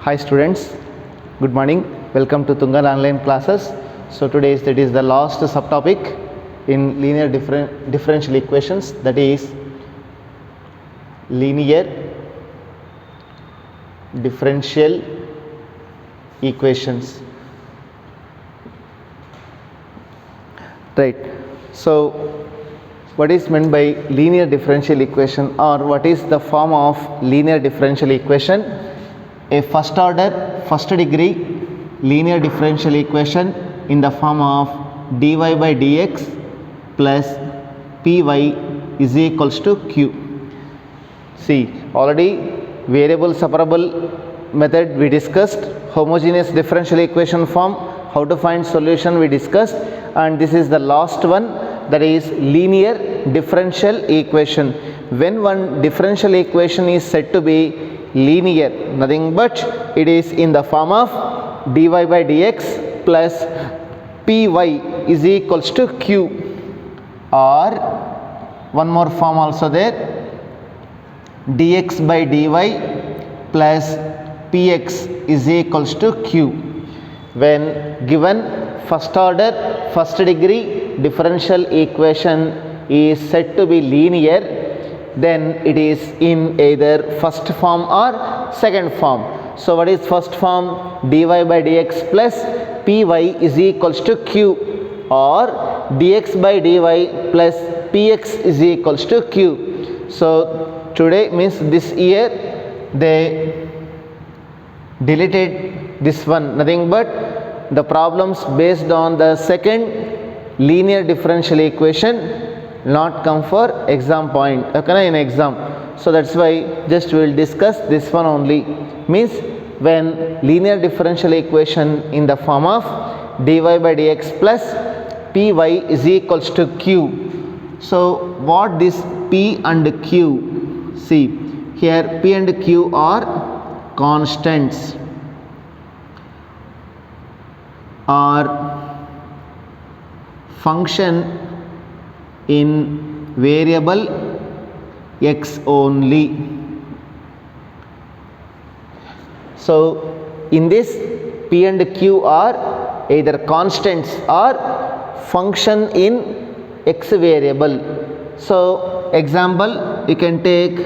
Hi students, good morning. Welcome to Tungal online classes. So today it is the last subtopic in linear differential equations, that is linear differential equations. Right. So what is meant by linear differential equation, or what is the form of linear differential equation? A first order, first degree linear differential equation in the form of dy by dx plus py is equals to q. See, already variable separable method we discussed, homogeneous differential equation form, how to find solution we discussed, and this is the last one, that is linear differential equation. When one differential equation is said to be linear, nothing but it is in the form of dy by dx plus py is equals to q, or one more form also there, dx by dy plus px is equals to q. When given first order first degree differential equation is said to be linear, then it is in either first form or second form. So what is first form? Dy by dx plus py is equals to q, or dx by dy plus px is equals to q. So today means this year they deleted this one, nothing but the problems based on the second linear differential equation not come for exam point, okay, in exam. So that's why just we will discuss this one only. Means when linear differential equation in the form of dy by dx plus py is equals to q. So what this p and q, see here p and q are constants, are function in variable x only. So in this p and q are either constants or function in x variable. So example, you can take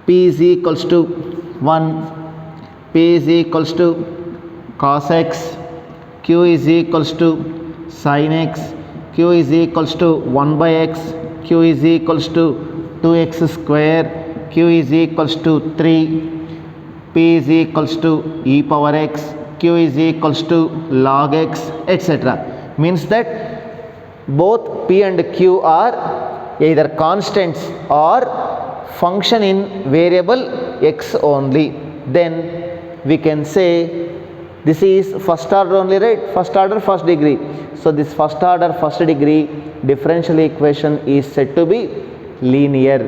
p is equals to 1, p is equals to cos x, q is equals to sin x, q is equals to 1 by x, q is equals to 2x square, q is equals to 3, p is equals to e power x, q is equals to log x, etc. Means that both p and q are either constants or function in variable x only. Then we can say this is first order only, right? First order first degree. So this first order first degree differential equation is said to be linear.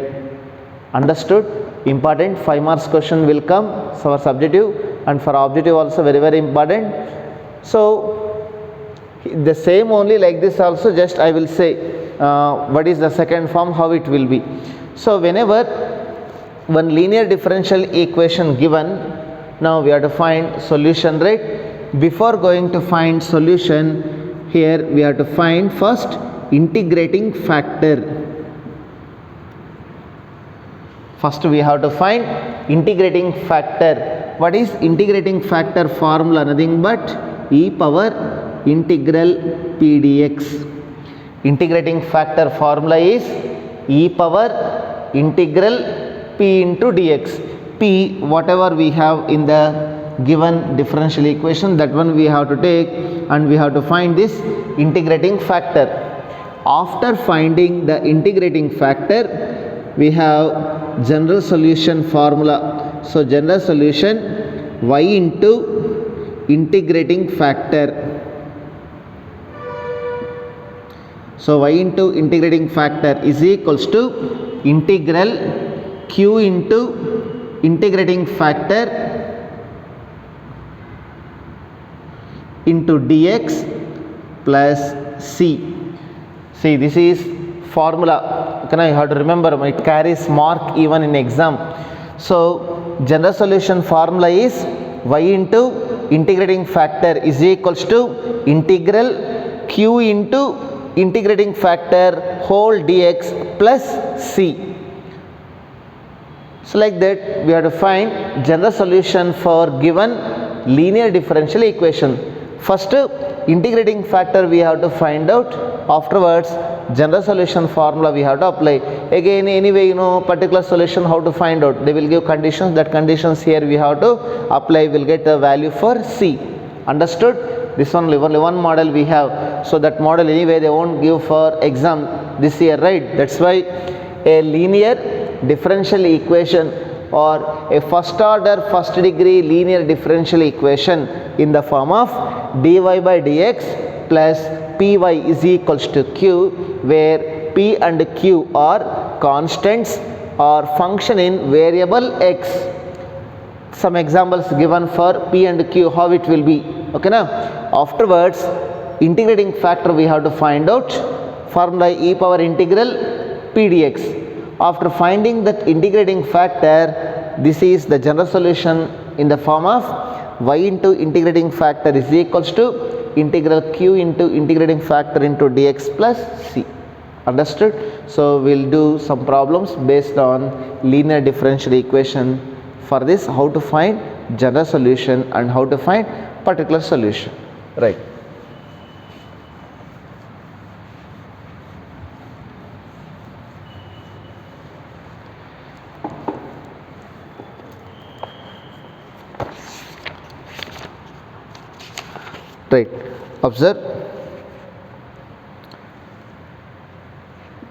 Understood? Important 5 marks question will come for subjective, and for objective also very important. So the same only like this also, just I will say what is the second form, how it will be. So whenever one linear differential equation given, now we have to find solution, right? Before going to find solution, here we have to find first integrating factor. First we have to find integrating factor. What is integrating factor formula? Nothing but e power integral p dx. Integrating factor formula is e power integral p into dx. P, whatever we have in the given differential equation, that one we have to take, and we have to find this integrating factor. After finding the integrating factor, we have general solution formula. So general solution y into integrating factor. So y into integrating factor is equals to integral q into integrating factor into dx plus c. See, this is formula. You have to remember, it carries mark even in exam. So general solution formula is y into integrating factor is equals to integral q into integrating factor whole dx plus c. So like that we have to find general solution for given linear differential equation. First integrating factor we have to find out, afterwards general solution formula we have to apply. Again anyway you know particular solution how to find out, they will give conditions, that conditions here we have to apply, will get a value for c. Understood? This one only one model we have, so that model anyway they won't give for exam this year, right? That's why a linear differential equation or a first order first degree linear differential equation in the form of dy by dx plus py is equals to q, where p and q are constants or function in variable x. Some examples given for p and q, how it will be, okay now. Afterwards integrating factor we have to find out, formula e power integral p dx. After finding that integrating factor, this is the general solution in the form of y into integrating factor is equals to integral q into integrating factor into dx plus c. Understood? So we'll do some problems based on linear differential equation. For this, how to find general solution and how to find particular solution, right? Right, observe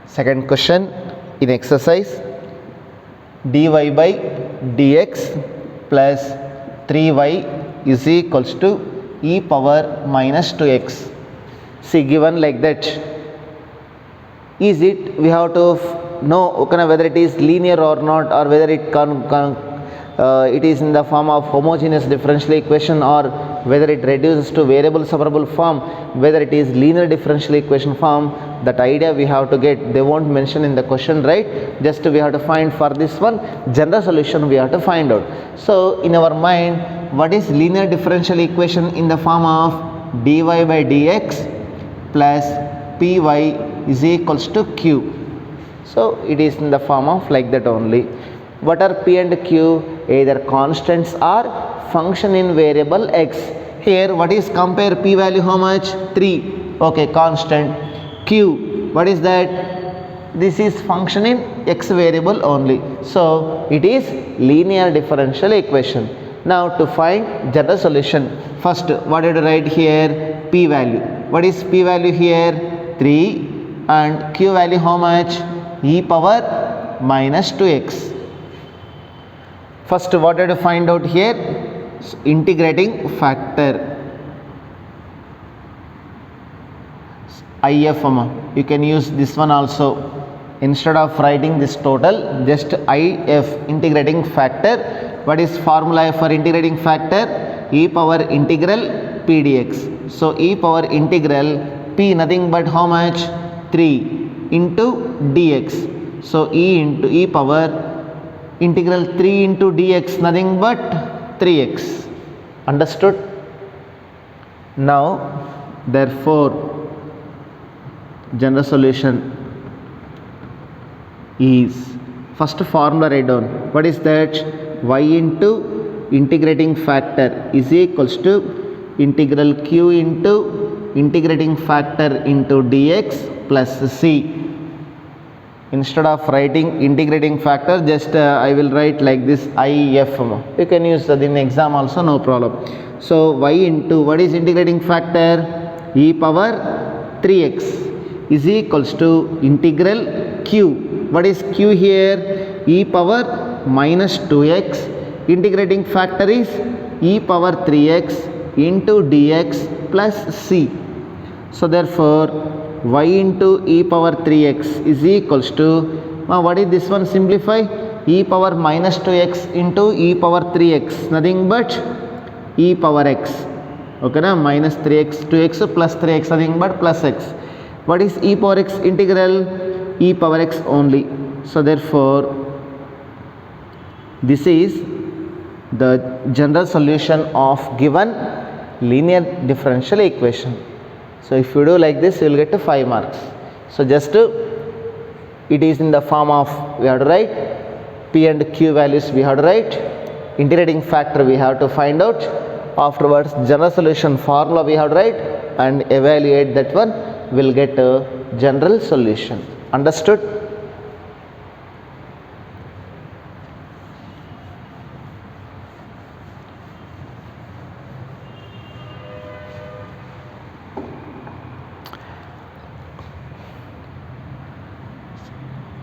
second question in exercise, dy by dx plus 3y is equals to e power minus 2x. See given like that, is it, we have to know okay, whether it is linear or not, or whether it is in the form of homogeneous differential equation, or whether it reduces to variable separable form, whether it is linear differential equation form. That idea we have to get, they won't mention in the question, right? Just we have to find for this one general solution we have to find out. So in our mind, what is linear differential equation in the form of dy by dx plus py is equals to q. So it is in the form of like that only. What are p and q? Either constants or function in variable x. Here what is, compare p value how much? 3. Okay, constant. Q, what is that? This is function in x variable only. So it is linear differential equation. Now to find general solution, first what did I write here? P value. What is p value here? 3. And q value how much? E power minus 2x. First what did I find out here? Integrating factor. IF, you can use this one also. Instead of writing this total, just IF, integrating factor. What is formula for integrating factor? E power integral p dx. So e power integral p nothing but how much? 3 into dx. So e into e power integral 3 into dx nothing but 3x. Understood? Now therefore general solution is, first formula write down. What is that? Y into integrating factor is equals to integral q into integrating factor into dx plus c. Instead of writing integrating factor, just I will write like this IF. You can use that in exam also, no problem. So y into, what is integrating factor? E power 3x is equals to integral q. What is q here? E power minus 2x. Integrating factor is e power 3x into dx plus c. So therefore y into e power 3x is equals to, what is this one? Simplify. E power minus 2x into e power 3x nothing but e power x. Okay na, minus 3x 2x plus 3x nothing but plus x. What is e power x integral? E power x only. So therefore this is the general solution of given linear differential equation. So if you do like this, you will get to 5 marks. So just it is in the form of, we have to write p and q values, we have to write integrating factor, we have to find out, afterwards general solution formula we have to write and evaluate that one, will get a general solution. Understood?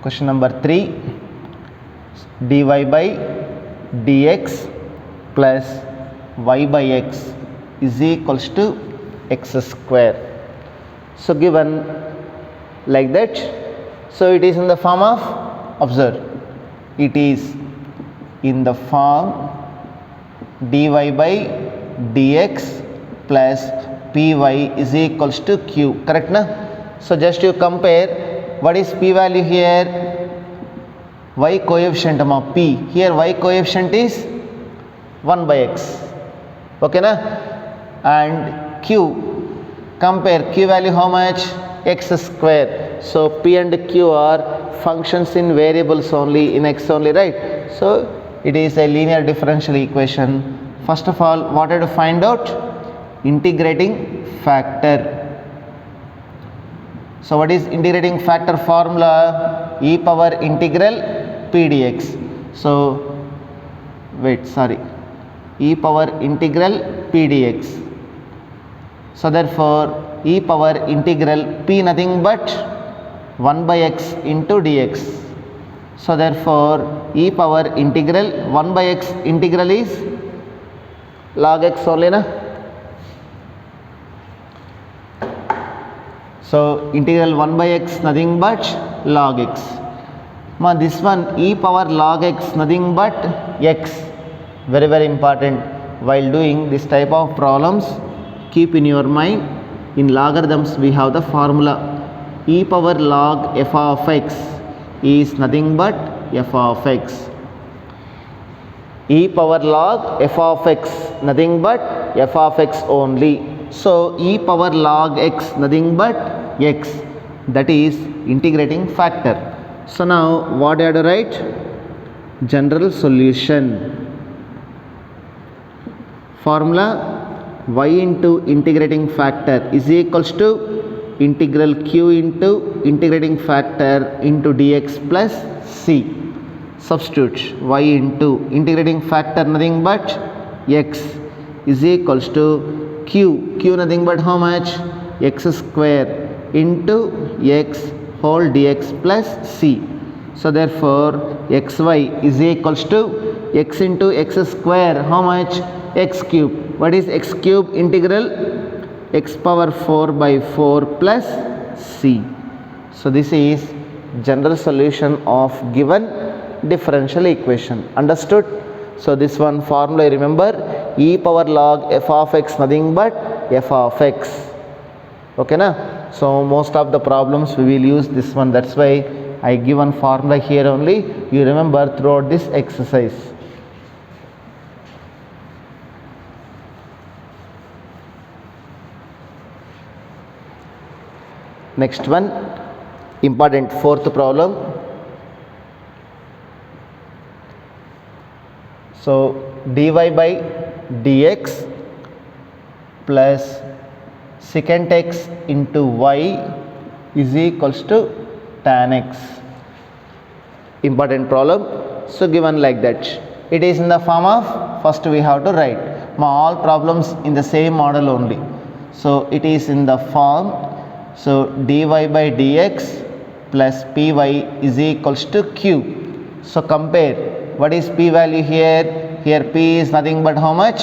Question number 3, dy by dx plus y by x is equals to x square. So given like that, so it is in the form of, observe, it is in the form dy by dx plus py is equals to q, correct na? So just you compare, what is p value here? Y coefficient of p, here y coefficient is 1 by x, okay na? And q, compare q value how much? X square. So p and q are functions in variables only, in x only, right? So it is a linear differential equation. First of all, what are to find out? Integrating factor. So what is integrating factor formula? E power integral p dx. So e power integral p dx. So therefore e power integral p nothing but 1 by x into dx. So therefore e power integral 1 by x integral is log x only na? So integral 1 by x nothing but log x. This one e power log x nothing but x. Very very important. While doing this type of problems, keep in your mind, in logarithms we have the formula e power log f of x is nothing but f of x. E power log f of x nothing but f of x only. So e power log x nothing but x, that is integrating factor. So now what I have to write? General solution. Formula y into integrating factor is equals to integral q into integrating factor into dx plus c. Substitute y into integrating factor nothing but x is equals to q nothing but how much? X square into x whole dx plus c. So therefore xy is equals to x into x square, how much? X cube. What is x cube? Integral x power 4 by 4 plus c. So this is general solution of given differential equation. Understood? So this one formula remember, e power log f of x nothing but f of x. Okay na? So most of the problems we will use this one, that's why I give one formula here only, you remember throughout this exercise. Next one, important fourth problem. So dy by dx plus secant x into y is equals to tan x. Important problem. So given like that, it is in the form of, first we have to write all problems in the same model only. So it is in the form, so dy by dx plus py is equals to q. So compare, what is p value here? Here p is nothing but how much?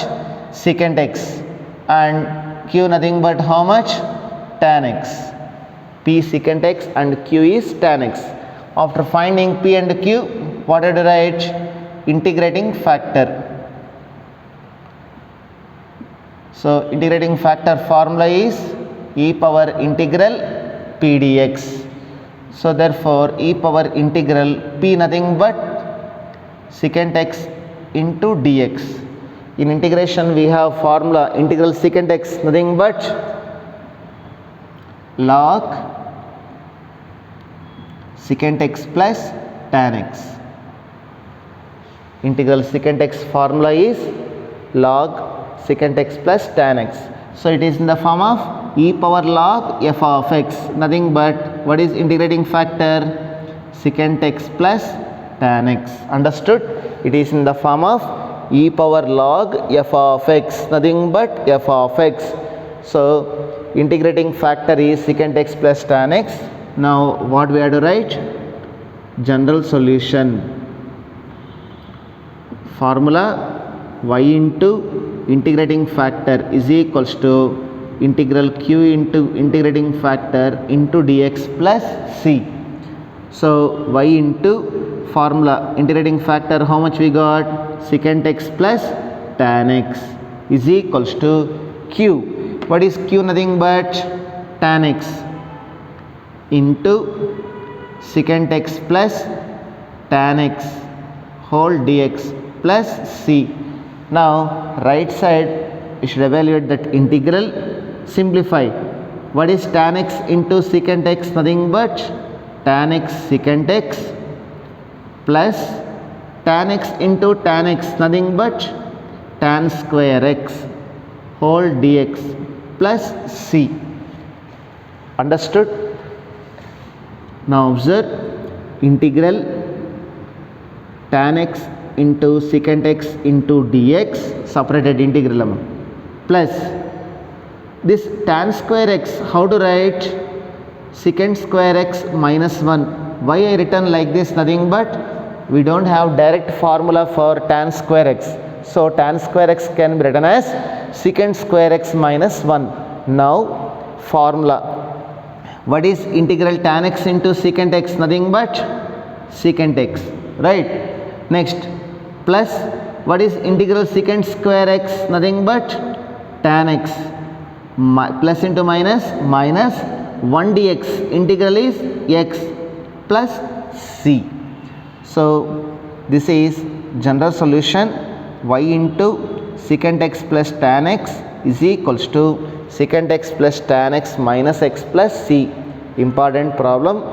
Secant x, and q nothing but how much? Tan x. P secant x and q is tan x. After finding p and q, what did I write? Integrating factor. So integrating factor formula is e power integral p dx. So therefore e power integral p nothing but secant x into dx. In integration we have formula integral secant x, nothing but log secant x plus tan x. Integral secant x formula is log secant x plus tan x. So it is in the form of e power log f of x, nothing but what is integrating factor? Secant x plus tan x. Understood? It is in the form of e power log f of x, nothing but f of x. So integrating factor is secant x plus tan x. Now what we have to write? General solution. Formula y into integrating factor is equals to integral q into integrating factor into dx plus c. So y into formula integrating factor, how much we got? Secant x plus tan x is equals to q. What is q? Nothing but tan x into secant x plus tan x whole dx plus c. Now right side you should evaluate that integral, simplify. What is tan x into secant x? Nothing but tan x secant x plus tan x into tan x, nothing but tan square x whole dx plus c. Understood? Now observe integral tan x into secant x into dx, separated integral, plus this tan square x, how to write? Secant square x minus 1. Why I written like this? Nothing but we don't have direct formula for tan square x. So tan square x can be written as secant square x minus 1. Now formula. What is integral tan x into secant x? Nothing but secant x, right? Next, plus what is integral secant square x? Nothing but tan x. Plus into minus, minus 1 dx. Integral is x plus c. So this is general solution. Y into secant x plus tan x is equals to secant x plus tan x minus x plus c. Important problem.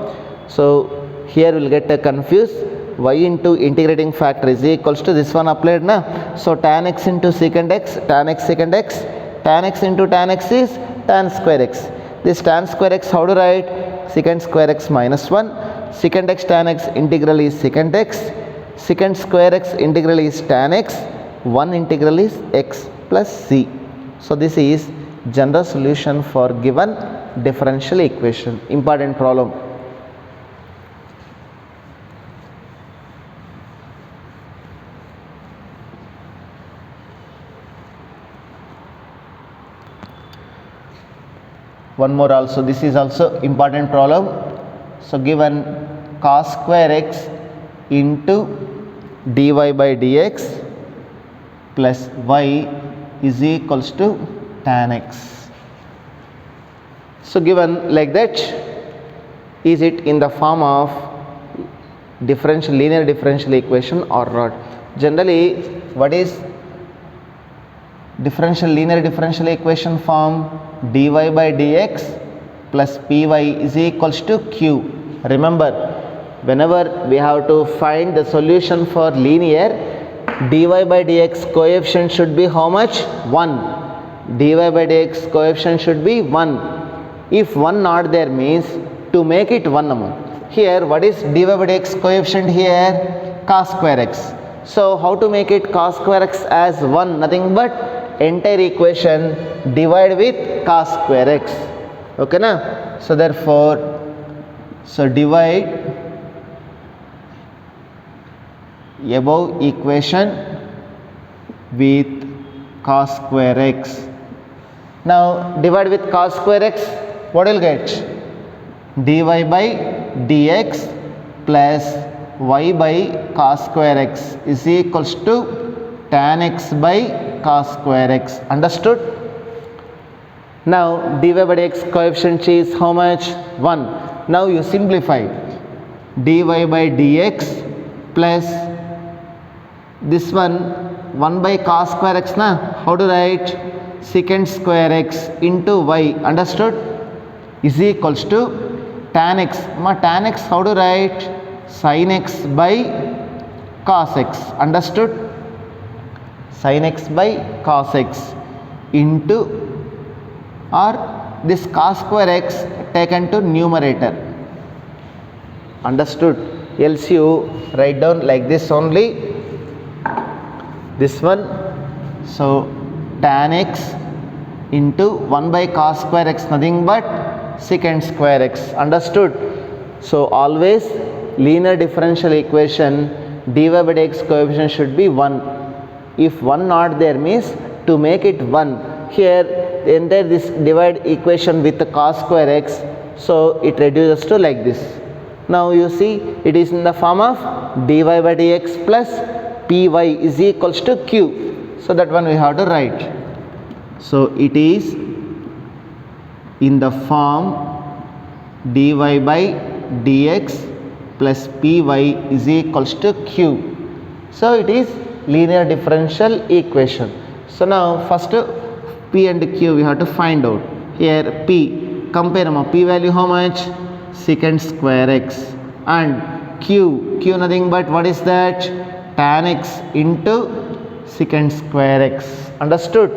So here we'll get confused. Y into integrating factor is equals to this one applied na. So tan x into secant x, tan x secant x, tan x into tan x is tan square x. This tan square x, how to write? Secant square x minus 1. Secant x tan x integral is secant x. Secant square x integral is tan x. 1 integral is x plus c. So this is general solution for given differential equation. Important problem. One more also, this is also important problem. So given cos square x into dy by dx plus y is equals to tan x. So given like that, is it in the form of differential linear differential equation or not? Generally, what is linear differential equation form? Dy by dx plus py is equals to q. Remember, whenever we have to find the solution for linear, dy by dx coefficient should be how much? 1. Dy by dx coefficient should be 1. If 1 not there means to make it 1. Here what is dy by dx coefficient here? Cos square x. So how to make it cos square x as 1? Nothing but entire equation divide with cos square x. Okay na? So therefore, divide above equation with cos square x. Now divide with cos square x, what will get? Dy by dx plus y by cos square x is equals to tan x by cos square x. Understood? Now dy by dx coefficient is how much? 1. Now you simplify. Dy by dx plus this one 1 by cos square x na, how to write secant square x into y, understood, is equals to tan x. Tan x how to write sin x by cos x, understood, sin x by cos x into, or this cos square x taken to numerator, understood, else you write down like this only, this one, so tan x into 1 by cos square x, nothing but secant square x, understood. So always linear differential equation dy by dx coefficient should be 1. If 1 not there means to make it 1, here enter this divide equation with the cos square x, so it reduces to like this. Now you see it is in the form of dy by dx plus py is equals to q, so that one we have to write. So it is in the form dy by dx plus py is equals to q, so it is linear differential equation. So now first p and q we have to find out. Here p, compare p value how much, secant square x, and q nothing but what is that, tan x into secant square x, understood.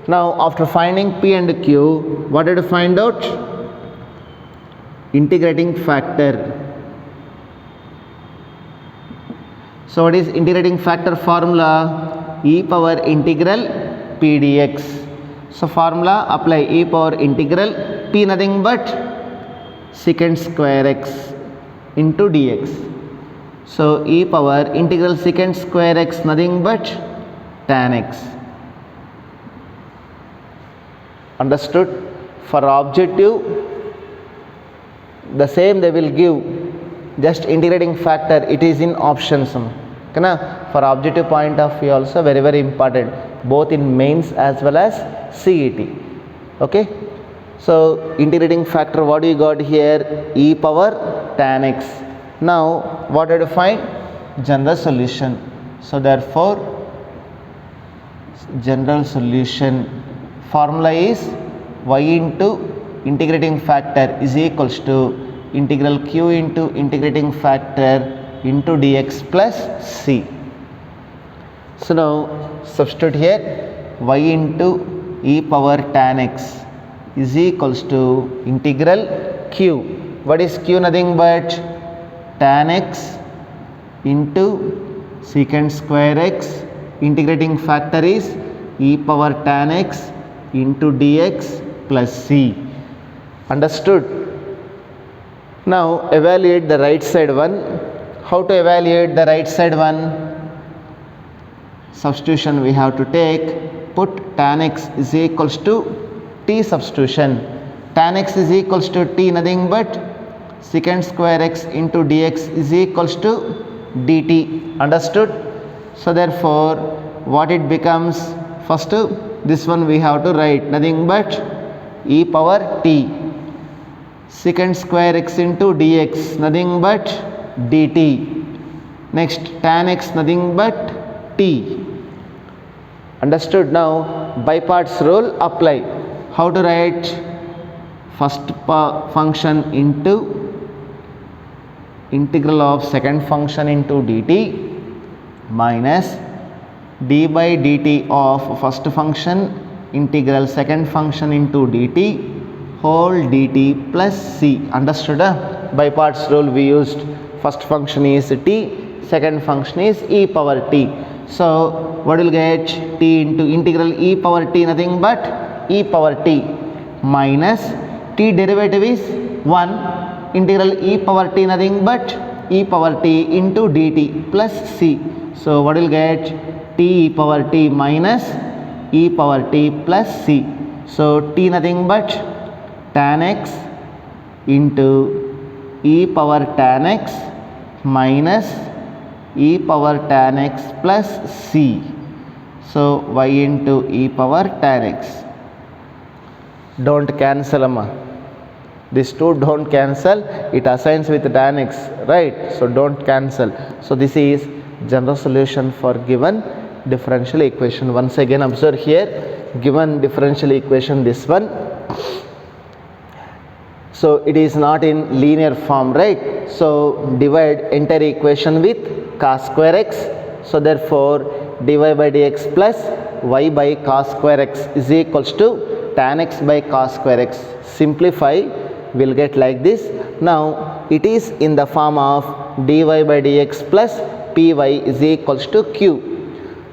Now after finding p and q, what did you find out, integrating factor. So what is integrating factor formula, e power integral p dx. So formula apply, e power integral p nothing but secant square x into dx. So e power integral secant square x nothing but tan x, understood. For objective the same they will give, just integrating factor it is in options. For objective point of view also very important, both in mains as well as CET. Okay, so integrating factor what you got here, e power tan x. Now what did you find, general solution. So therefore general solution formula is y into integrating factor is equals to integral q into integrating factor into dx plus c. So now substitute here, y into e power tan x is equals to integral q, what is q nothing but tan x into secant square x, integrating factor is e power tan x into dx plus c, understood. Now evaluate the right side one. How to evaluate the right side one? Substitution we have to take, put tan x is equals to t substitution. Tan x is equals to t nothing but secant square x into dx is equals to dt, understood. So therefore what it becomes, first this one we have to write nothing but e power t, secant square x into dx nothing but dt, next tan x nothing but t, understood. Now by parts rule apply. How to write, first function into integral of second function into dt minus d by dt of first function integral second function into dt whole dt plus c, understood. By parts rule we used, first function is t, second function is e power t. So what will get, t into integral e power t nothing but e power t minus t derivative is 1, integral e power t nothing but e power t into dt plus c. So what will get, t e power t minus e power t plus c. So t nothing but tan x into e power tan x minus e power tan x plus c. So y into e power tan x. Don't cancel amma, these two don't cancel, it assigns with tan x, right? So don't cancel. So this is general solution for given differential equation. Once again observe here, given differential equation, this one, so it is not in linear form, right? So divide entire equation with cos square x, so therefore dy by dx plus y by cos square x is equals to tan x by cos square x. Simplify, we'll get like this. Now it is in the form of dy by dx plus py is equals to q.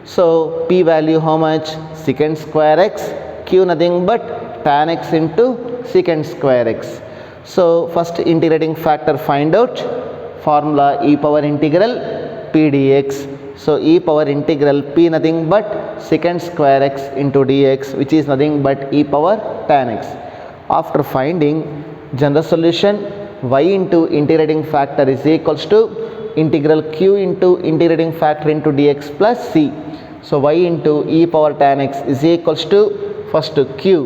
So p value how much? Secant square x, q nothing but tan x into secant square x. So first integrating factor find out, formula e power integral p dx. So e power integral p nothing but secant square x into dx, which is nothing but e power tan x. After finding general solution, y into integrating factor is equals to integral q into integrating factor into dx plus c. So y into e power tan x is equals to first q.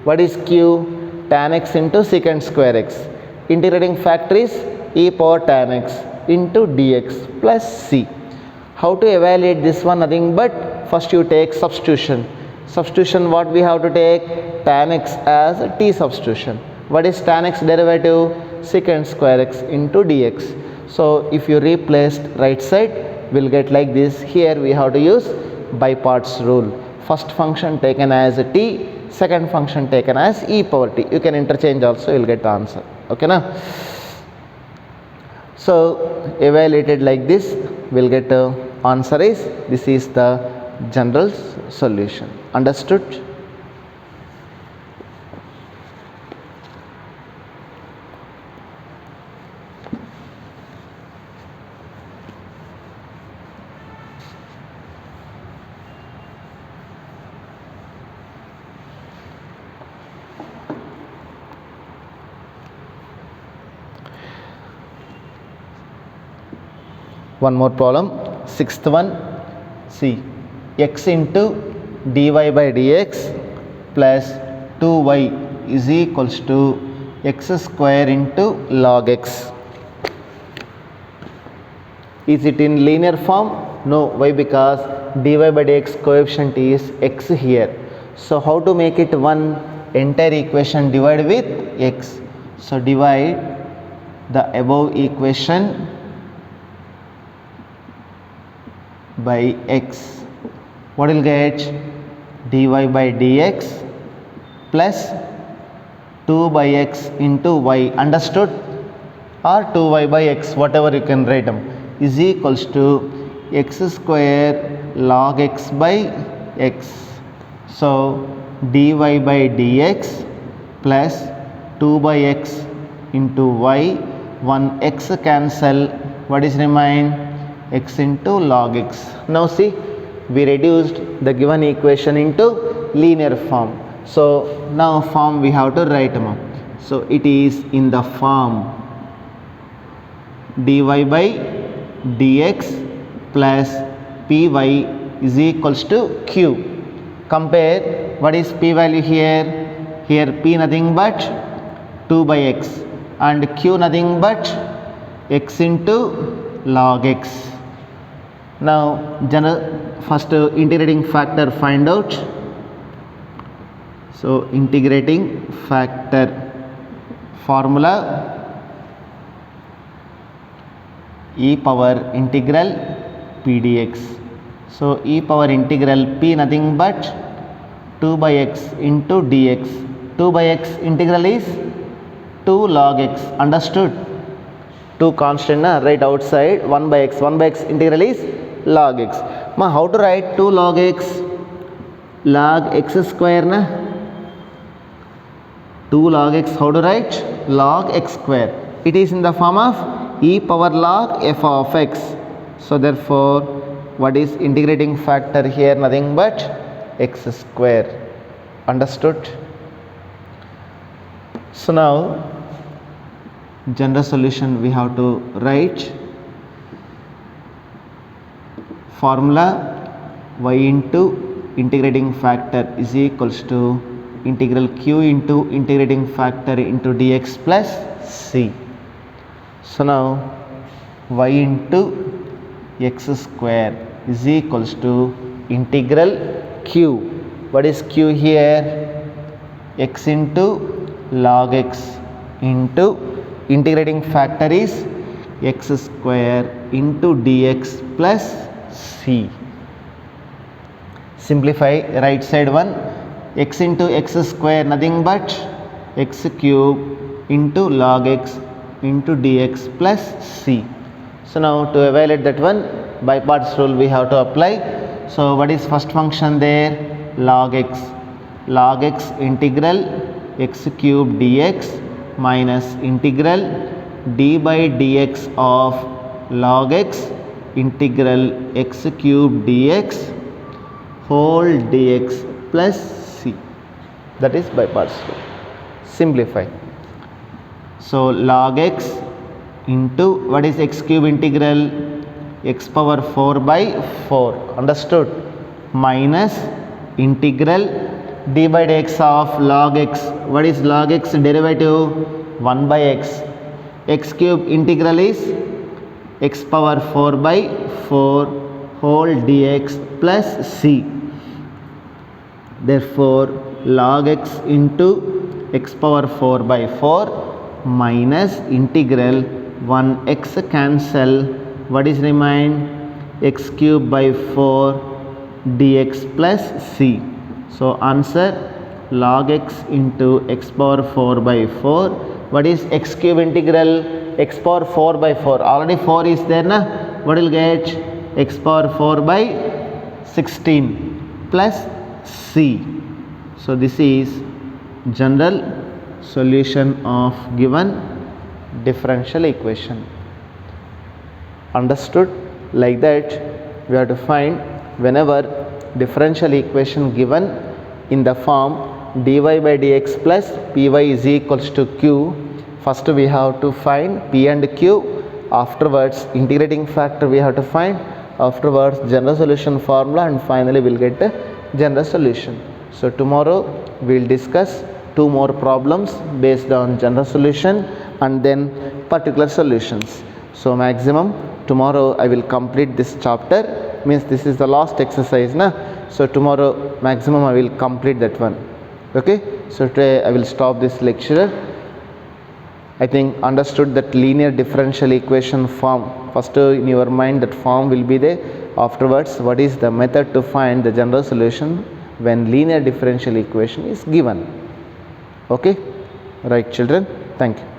What is q? Tan x into secant square x. Integrating factor is e power tan x into dx plus c. How to evaluate this one? Nothing but first you take substitution. Substitution, what we have to take? Tan x as t substitution. What is tan x derivative? Secant square x into dx. So if you replace right side, we'll get like this. Here we have to use by parts rule. First function taken as t, second function taken as e power t. You can interchange also, you'll get the answer. Okay na? So evaluated like this, we'll get answer is, this is the general solution. Understood? One more problem, sixth one. See, x into dy by dx plus 2y is equals to x square into log x. Is it in linear form? No. Why? Because dy by dx coefficient is x here. So how to make it one? Entire equation divide with x. So divide the above equation by x. What will get? Dy by dx plus 2 by x into y. Understood? Or 2y by x, whatever you can write them, is equals to x square log x by x. So dy by dx plus 2 by x into y, 1 x cancel, what is remain? X into log x. Now see, we reduced the given equation into linear form. So now form we have to write them. So it is in the form dy by dx plus py is equals to q. Compare, what is p value here? Here p nothing but 2 by x and q nothing but x into log x. Now first integrating factor find out. So integrating factor formula e power integral p dx. So e power integral p nothing but 2 by x into dx. 2 by x integral is 2 log x. Understood? 2 constant right outside, 1 by x. 1 by x integral is log x. Ma, how to write 2 log x? Log x square na? 2 log x, how to write? Log x square. It is in the form of e power log f of x. So therefore, what is integrating factor here? Nothing but x square. Understood? So now general solution we have to write. Formula y into integrating factor is equals to integral q into integrating factor into dx plus c. So now y into x square is equals to integral q. What is q here? X into log x into integrating factor is x square into dx plus c. Simplify right side one. X into x square nothing but x cube into log x into dx plus c. So now to evaluate that one, by parts rule we have to apply. So what is first function there? Log x. Log x integral x cube dx minus integral d by dx of log x integral x cube dx whole dx plus c. That is by parts rule. Simplify. So log x into what is x cube integral? X power 4 by 4. Understood? Minus integral d by dx of log x. What is log x derivative? 1 by x. X cube integral is x power 4 by 4 whole dx plus c. Therefore log x into x power 4 by 4 minus integral 1x cancel. What is remain? X cube by 4 dx plus c. So answer log x into x power 4 by 4. What is x cube integral? X power 4 by 4. Already 4 is there na? What will get? X power 4 by 16 plus c. So this is general solution of given differential equation. Understood? Like that we have to find whenever differential equation given in the form dy by dx plus py is equals to q. First we have to find p and q. Afterwards integrating factor we have to find. Afterwards general solution formula, and finally we will get the general solution. So tomorrow we will discuss 2 more problems based on general solution and then particular solutions. So maximum tomorrow I will complete this chapter, means this is the last exercise na. So tomorrow maximum I will complete that one. Okay, so today I will stop this lecture. I think understood that linear differential equation form. First in your mind that form will be there. Afterwards what is the method to find the general solution when linear differential equation is given. Okay, right children, thank you.